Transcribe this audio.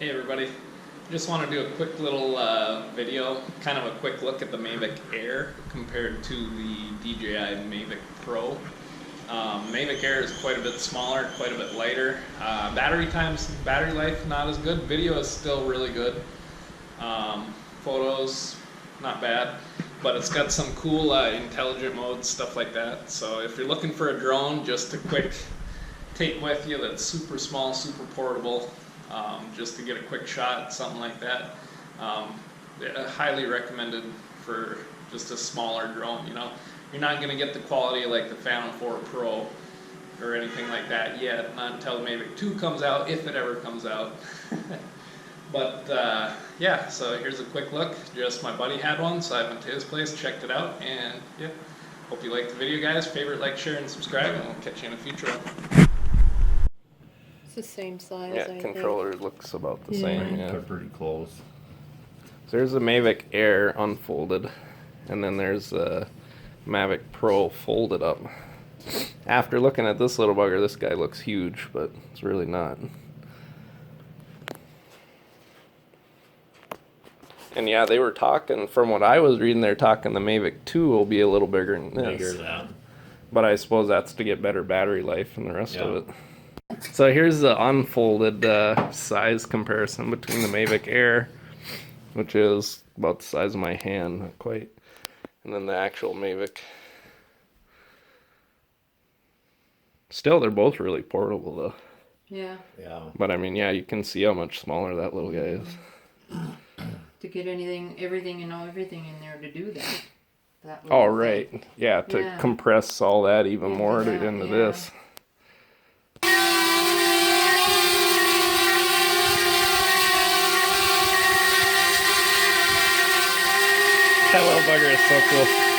Hey everybody, just want to do a quick little video, kind of a quick look at the Mavic Air compared to the DJI Mavic Pro. Mavic Air is quite a bit smaller, quite a bit lighter. Battery life not as good. Video is still really good. Photos, not bad, but it's got some cool intelligent modes, stuff like that. So if you're looking for a drone, just a quick take with you that's super small, super portable, just to get a quick shot, something like that. Highly recommended for just a smaller drone. You know, you're not going to get the quality like the Phantom 4 Pro or anything like that yet, not until the Mavic 2 comes out, if it ever comes out. But yeah, so here's a quick look. Just my buddy had one, so I went to his place, checked it out, and yeah, hope you liked the video, guys. Favorite, like, share, and subscribe, and we'll catch you in a future one. It's the same size, Yeah, I controller looks about the Yeah. same. Yeah. They're pretty close. So there's the Mavic Air unfolded, and then there's the Mavic Pro folded up. After looking at this little bugger, this guy looks huge, but it's really not. And yeah, they were talking, from what I was reading, they're talking the Mavic 2 will be a little bigger than this. Bigger than. But I suppose that's to get better battery life and the rest Yeah. of it. So here's the unfolded size comparison between the Mavic Air, which is about the size of my hand, not quite, and then the actual Mavic. Still, they're both really portable though. Yeah, Yeah. But I mean, yeah, you can see how much smaller that little guy is. to get everything in there to do that. Oh, little right. thing. Yeah, to Yeah. compress all that even more that, into yeah. this. That little bugger is so cool.